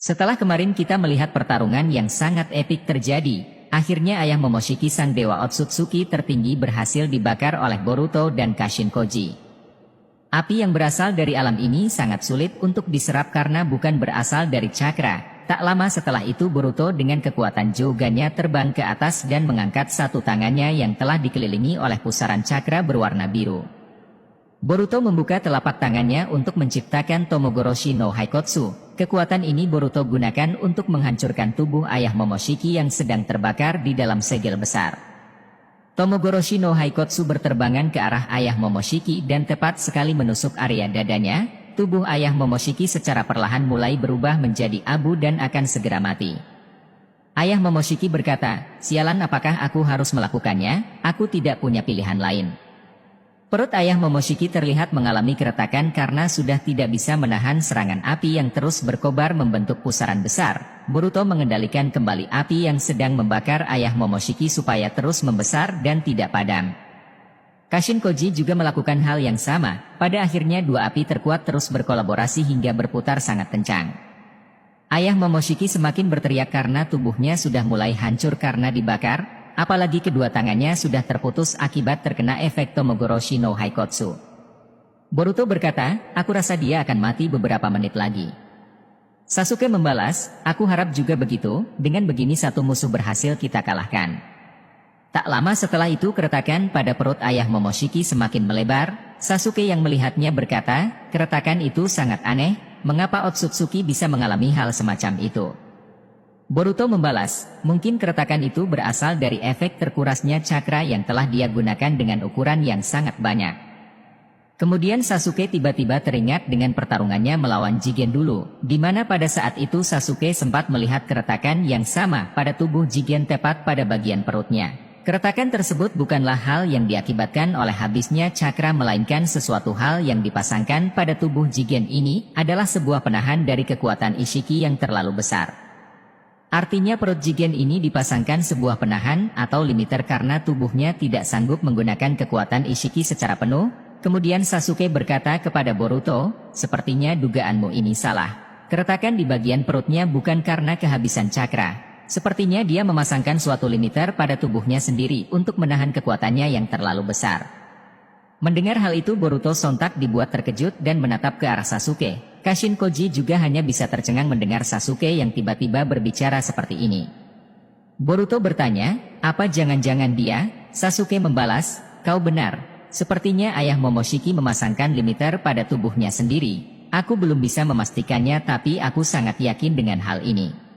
Setelah kemarin kita melihat pertarungan yang sangat epik terjadi, akhirnya ayah Momoshiki sang dewa Otsutsuki tertinggi berhasil dibakar oleh Boruto dan Kashin Koji. Api yang berasal dari alam ini sangat sulit untuk diserap karena bukan berasal dari cakra. Tak lama setelah itu Boruto dengan kekuatan Jogannya terbang ke atas dan mengangkat satu tangannya yang telah dikelilingi oleh pusaran cakra berwarna biru. Boruto membuka telapak tangannya untuk menciptakan Tomogoroshi no Haikotsu. Kekuatan ini Boruto gunakan untuk menghancurkan tubuh ayah Momoshiki yang sedang terbakar di dalam segel besar. Tomogoroshi no Haikotsu berterbangan ke arah ayah Momoshiki dan tepat sekali menusuk area dadanya. Tubuh ayah Momoshiki secara perlahan mulai berubah menjadi abu dan akan segera mati. Ayah Momoshiki berkata, "Sialan, apakah aku harus melakukannya? Aku tidak punya pilihan lain." Perut ayah Momoshiki terlihat mengalami keretakan karena sudah tidak bisa menahan serangan api yang terus berkobar membentuk pusaran besar. Boruto mengendalikan kembali api yang sedang membakar ayah Momoshiki supaya terus membesar dan tidak padam. Kashin Koji juga melakukan hal yang sama. Pada akhirnya dua api terkuat terus berkolaborasi hingga berputar sangat kencang. Ayah Momoshiki semakin berteriak karena tubuhnya sudah mulai hancur karena dibakar. Apalagi kedua tangannya sudah terputus akibat terkena efek Tomogoroshi no Haikotsu. Boruto berkata, "Aku rasa dia akan mati beberapa menit lagi." Sasuke membalas, "Aku harap juga begitu, dengan begini satu musuh berhasil kita kalahkan." Tak lama setelah itu keretakan pada perut ayah Momoshiki semakin melebar. Sasuke yang melihatnya berkata, "Keretakan itu sangat aneh, mengapa Otsutsuki bisa mengalami hal semacam itu?" Boruto membalas, "Mungkin keretakan itu berasal dari efek terkurasnya cakra yang telah dia gunakan dengan ukuran yang sangat banyak." Kemudian Sasuke tiba-tiba teringat dengan pertarungannya melawan Jigen dulu, di mana pada saat itu Sasuke sempat melihat keretakan yang sama pada tubuh Jigen tepat pada bagian perutnya. Keretakan tersebut bukanlah hal yang diakibatkan oleh habisnya cakra melainkan sesuatu hal yang dipasangkan pada tubuh Jigen ini adalah sebuah penahan dari kekuatan Ishiki yang terlalu besar. Artinya perut Jigen ini dipasangkan sebuah penahan atau limiter karena tubuhnya tidak sanggup menggunakan kekuatan Ishiki secara penuh. Kemudian Sasuke berkata kepada Boruto, "Sepertinya dugaanmu ini salah. Keretakan di bagian perutnya bukan karena kehabisan cakra. Sepertinya dia memasangkan suatu limiter pada tubuhnya sendiri untuk menahan kekuatannya yang terlalu besar." Mendengar hal itu Boruto sontak dibuat terkejut dan menatap ke arah Sasuke. Kashin Koji juga hanya bisa tercengang mendengar Sasuke yang tiba-tiba berbicara seperti ini. Boruto bertanya, "Apa jangan-jangan dia?" Sasuke membalas, "Kau benar. Sepertinya ayah Momoshiki memasangkan limiter pada tubuhnya sendiri. Aku belum bisa memastikannya tapi aku sangat yakin dengan hal ini.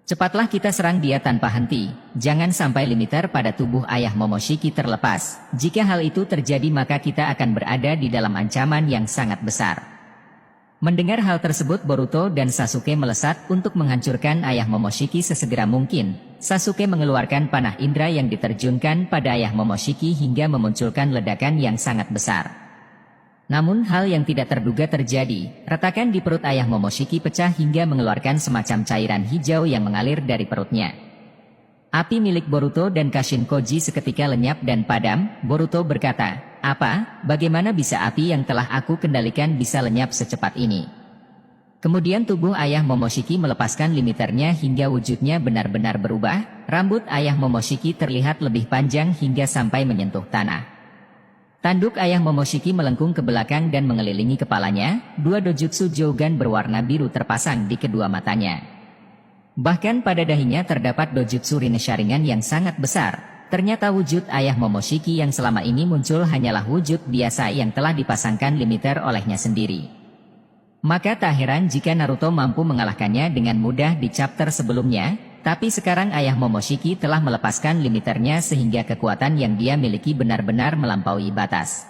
Cepatlah kita serang dia tanpa henti. Jangan sampai limiter pada tubuh ayah Momoshiki terlepas. Jika hal itu terjadi maka kita akan berada di dalam ancaman yang sangat besar." Mendengar hal tersebut Boruto dan Sasuke melesat untuk menghancurkan ayah Momoshiki sesegera mungkin. Sasuke mengeluarkan panah indra yang diterjunkan pada ayah Momoshiki hingga memunculkan ledakan yang sangat besar. Namun hal yang tidak terduga terjadi. Retakan di perut ayah Momoshiki pecah hingga mengeluarkan semacam cairan hijau yang mengalir dari perutnya. Api milik Boruto dan Kashin Koji seketika lenyap dan padam. Boruto berkata, "Apa? Bagaimana bisa api yang telah aku kendalikan bisa lenyap secepat ini?" Kemudian tubuh ayah Momoshiki melepaskan limiternya hingga wujudnya benar-benar berubah. Rambut ayah Momoshiki terlihat lebih panjang hingga sampai menyentuh tanah. Tanduk ayah Momoshiki melengkung ke belakang dan mengelilingi kepalanya. Dua dojutsu Jogan berwarna biru terpasang di kedua matanya. Bahkan pada dahinya terdapat dojutsu Rinnesharingan yang sangat besar. Ternyata wujud ayah Momoshiki yang selama ini muncul hanyalah wujud biasa yang telah dipasangkan limiter olehnya sendiri. Maka tak heran jika Naruto mampu mengalahkannya dengan mudah di chapter sebelumnya, tapi sekarang ayah Momoshiki telah melepaskan limiternya sehingga kekuatan yang dia miliki benar-benar melampaui batas.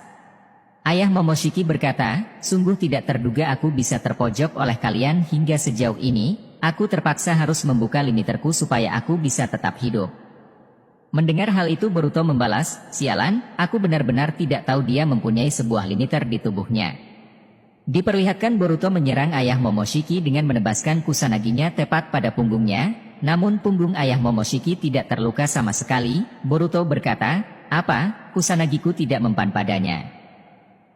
Ayah Momoshiki berkata, "Sungguh tidak terduga aku bisa terpojok oleh kalian hingga sejauh ini. Aku terpaksa harus membuka limiterku supaya aku bisa tetap hidup." Mendengar hal itu Boruto membalas, "Sialan, aku benar-benar tidak tahu dia mempunyai sebuah limiter di tubuhnya." Diperlihatkan Boruto menyerang ayah Momoshiki dengan menebaskan kusanaginya tepat pada punggungnya, namun punggung ayah Momoshiki tidak terluka sama sekali. Boruto berkata, "Apa? Kusanagiku tidak mempan padanya."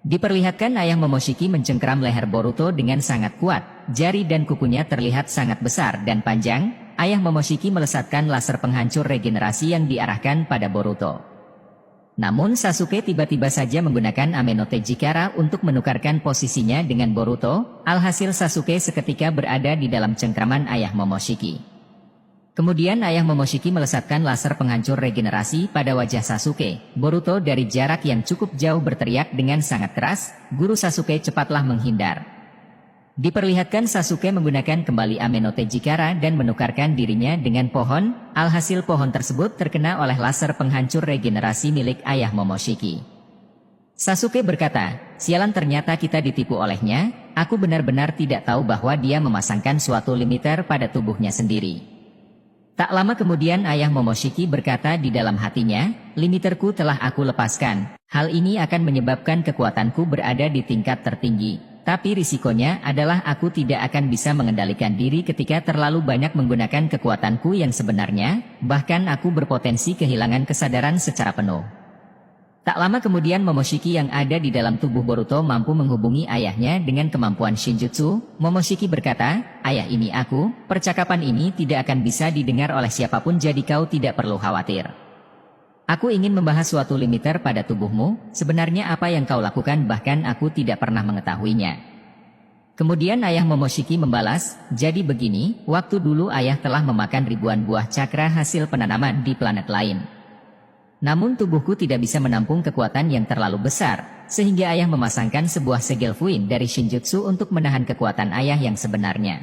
Diperlihatkan ayah Momoshiki mencengkeram leher Boruto dengan sangat kuat. jari dan kukunya terlihat sangat besar dan panjang. Ayah Momoshiki melesatkan laser penghancur regenerasi yang diarahkan pada Boruto. Namun Sasuke tiba-tiba saja menggunakan Amenoteji Kara untuk menukarkan posisinya dengan Boruto. Alhasil Sasuke seketika berada di dalam cengkraman ayah Momoshiki. Kemudian ayah Momoshiki melesatkan laser penghancur regenerasi pada wajah Sasuke. Boruto dari jarak yang cukup jauh berteriak dengan sangat keras, guru Sasuke cepatlah menghindar. Diperlihatkan Sasuke menggunakan kembali Amenoteji Kara dan menukarkan dirinya dengan pohon. Alhasil pohon tersebut terkena oleh laser penghancur regenerasi milik ayah Momoshiki. Sasuke berkata, sialan, ternyata kita ditipu olehnya. Aku benar-benar tidak tahu bahwa dia memasangkan suatu limiter pada tubuhnya sendiri. Tak lama kemudian ayah Momoshiki berkata di dalam hatinya, limiterku telah aku lepaskan. Hal ini akan menyebabkan kekuatanku berada di tingkat tertinggi. Tapi risikonya adalah aku tidak akan bisa mengendalikan diri ketika terlalu banyak menggunakan kekuatanku yang sebenarnya, bahkan aku berpotensi kehilangan kesadaran secara penuh. Tak lama kemudian Momoshiki yang ada di dalam tubuh Boruto mampu menghubungi ayahnya dengan kemampuan Shinjutsu. Momoshiki berkata, ayah, ini aku, percakapan ini tidak akan bisa didengar oleh siapapun, jadi kau tidak perlu khawatir. Aku ingin membahas suatu limiter pada tubuhmu, sebenarnya apa yang kau lakukan bahkan aku tidak pernah mengetahuinya. Kemudian ayah Momoshiki membalas, jadi begini, waktu dulu ayah telah memakan ribuan buah cakra hasil penanaman di planet lain. Namun tubuhku tidak bisa menampung kekuatan yang terlalu besar, sehingga ayah memasangkan sebuah segel fuin dari Shinjutsu untuk menahan kekuatan ayah yang sebenarnya.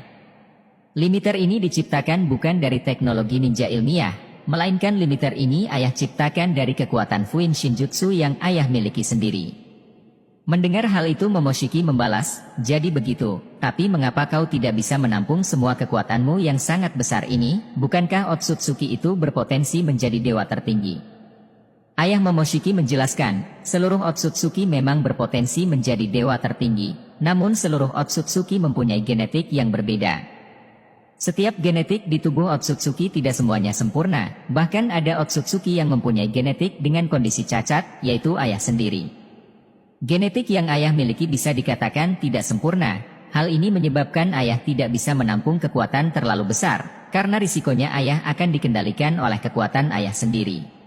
Limiter ini diciptakan bukan dari teknologi ninja ilmiah, melainkan limiter ini ayah ciptakan dari kekuatan fuin Shinjutsu yang ayah miliki sendiri. Mendengar hal itu Momoshiki membalas, jadi begitu, tapi mengapa kau tidak bisa menampung semua kekuatanmu yang sangat besar ini? Bukankah Otsutsuki itu berpotensi menjadi dewa tertinggi? Ayah Momoshiki menjelaskan, seluruh Otsutsuki memang berpotensi menjadi dewa tertinggi, namun seluruh Otsutsuki mempunyai genetik yang berbeda. Setiap genetik di tubuh Otsutsuki tidak semuanya sempurna, bahkan ada Otsutsuki yang mempunyai genetik dengan kondisi cacat, yaitu ayah sendiri. Genetik yang ayah miliki bisa dikatakan tidak sempurna. Hal ini menyebabkan ayah tidak bisa menampung kekuatan terlalu besar, karena risikonya ayah akan dikendalikan oleh kekuatan ayah sendiri.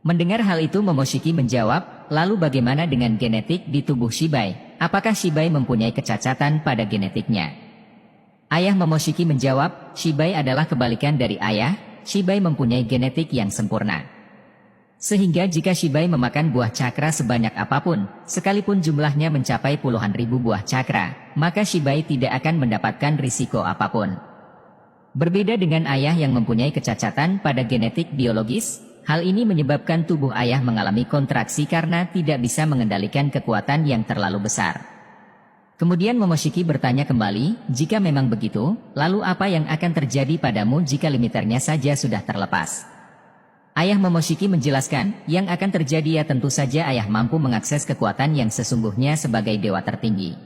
Mendengar hal itu Momoshiki menjawab, lalu bagaimana dengan genetik di tubuh Shibai? Apakah Shibai mempunyai kecacatan pada genetiknya? Ayah Momoshiki menjawab, Shibai adalah kebalikan dari ayah, Shibai mempunyai genetik yang sempurna. Sehingga jika Shibai memakan buah cakra sebanyak apapun, sekalipun jumlahnya mencapai puluhan ribu buah cakra, maka Shibai tidak akan mendapatkan risiko apapun. Berbeda dengan ayah yang mempunyai kecacatan pada genetik biologis, hal ini menyebabkan tubuh ayah mengalami kontraksi karena tidak bisa mengendalikan kekuatan yang terlalu besar. Kemudian Momoshiki bertanya kembali, jika memang begitu, lalu apa yang akan terjadi padamu jika limiternya saja sudah terlepas? Ayah Momoshiki menjelaskan, yang akan terjadi ya tentu saja ayah mampu mengakses kekuatan yang sesungguhnya sebagai dewa tertinggi.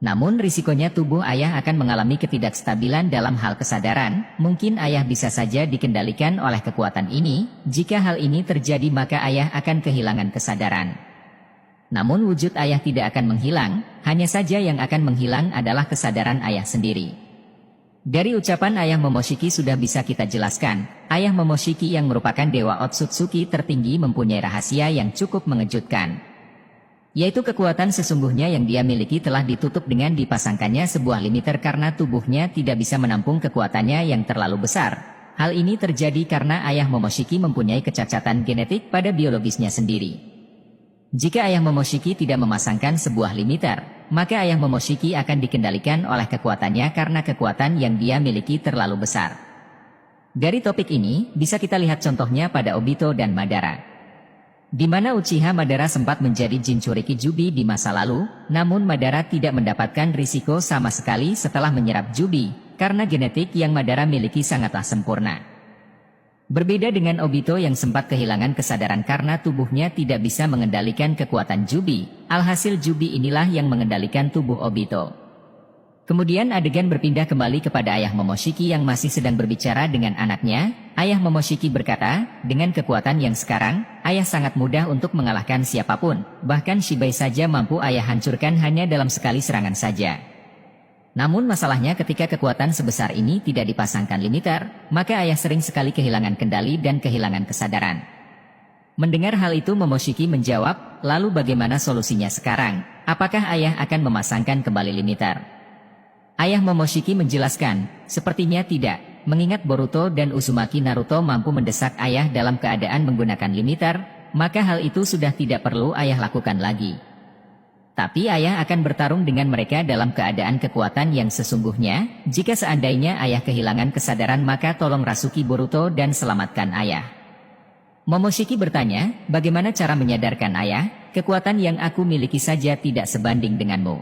Namun risikonya tubuh ayah akan mengalami ketidakstabilan dalam hal kesadaran, mungkin ayah bisa saja dikendalikan oleh kekuatan ini, jika hal ini terjadi maka ayah akan kehilangan kesadaran. Namun wujud ayah tidak akan menghilang, hanya saja yang akan menghilang adalah kesadaran ayah sendiri. Dari ucapan ayah Momoshiki sudah bisa kita jelaskan, ayah Momoshiki yang merupakan dewa Otsutsuki tertinggi mempunyai rahasia yang cukup mengejutkan. Yaitu kekuatan sesungguhnya yang dia miliki telah ditutup dengan dipasangkannya sebuah limiter karena tubuhnya tidak bisa menampung kekuatannya yang terlalu besar. Hal ini terjadi karena ayah Momoshiki mempunyai kecacatan genetik pada biologisnya sendiri. Jika ayah Momoshiki tidak memasangkan sebuah limiter, maka ayah Momoshiki akan dikendalikan oleh kekuatannya karena kekuatan yang dia miliki terlalu besar. Dari topik ini, bisa kita lihat contohnya pada Obito dan Madara. Di mana Uchiha Madara sempat menjadi Jinchuriki Jubi di masa lalu, namun Madara tidak mendapatkan risiko sama sekali setelah menyerap Jubi, karena genetik yang Madara miliki sangatlah sempurna. Berbeda dengan Obito yang sempat kehilangan kesadaran karena tubuhnya tidak bisa mengendalikan kekuatan Jubi, alhasil Jubi inilah yang mengendalikan tubuh Obito. Kemudian adegan berpindah kembali kepada ayah Momoshiki yang masih sedang berbicara dengan anaknya. Ayah Momoshiki berkata, dengan kekuatan yang sekarang, ayah sangat mudah untuk mengalahkan siapapun, bahkan Shibai saja mampu ayah hancurkan hanya dalam sekali serangan saja. Namun masalahnya ketika kekuatan sebesar ini tidak dipasangkan limiter, maka ayah sering sekali kehilangan kendali dan kehilangan kesadaran. Mendengar hal itu Momoshiki menjawab, lalu bagaimana solusinya sekarang? Apakah ayah akan memasangkan kembali limiter? Ayah Momoshiki menjelaskan, sepertinya tidak, mengingat Boruto dan Uzumaki Naruto mampu mendesak ayah dalam keadaan menggunakan limiter, maka hal itu sudah tidak perlu ayah lakukan lagi. Tapi ayah akan bertarung dengan mereka dalam keadaan kekuatan yang sesungguhnya. Jika seandainya ayah kehilangan kesadaran maka tolong rasuki Boruto dan selamatkan ayah. Momoshiki bertanya, bagaimana cara menyadarkan ayah? Kekuatan yang aku miliki saja tidak sebanding denganmu.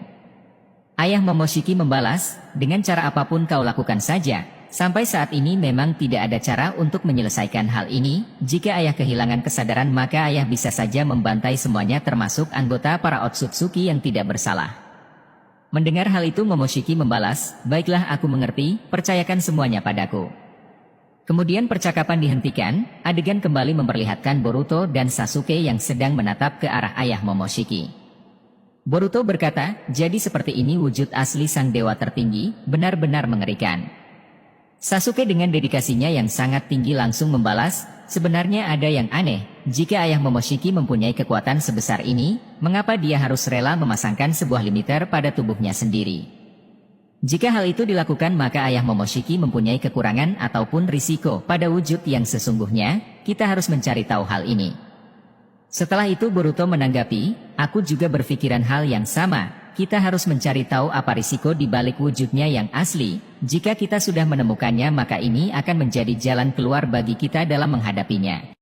Ayah Momoshiki membalas, dengan cara apapun kau lakukan saja. Sampai saat ini memang tidak ada cara untuk menyelesaikan hal ini. Jika ayah kehilangan kesadaran maka ayah bisa saja membantai semuanya termasuk anggota para Otsutsuki yang tidak bersalah. Mendengar hal itu Momoshiki membalas, baiklah aku mengerti, percayakan semuanya padaku. Kemudian percakapan dihentikan, adegan kembali memperlihatkan Boruto dan Sasuke yang sedang menatap ke arah ayah Momoshiki. Boruto berkata, jadi seperti ini wujud asli sang dewa tertinggi, benar-benar mengerikan. Sasuke dengan dedikasinya yang sangat tinggi langsung membalas, sebenarnya ada yang aneh, jika ayah Momoshiki mempunyai kekuatan sebesar ini, mengapa dia harus rela memasangkan sebuah limiter pada tubuhnya sendiri? Jika hal itu dilakukan maka ayah Momoshiki mempunyai kekurangan ataupun risiko pada wujud yang sesungguhnya, kita harus mencari tahu hal ini. Setelah itu Boruto menanggapi, aku juga berpikiran hal yang sama. Kita harus mencari tahu apa risiko di balik wujudnya yang asli. Jika kita sudah menemukannya maka ini akan menjadi jalan keluar bagi kita dalam menghadapinya.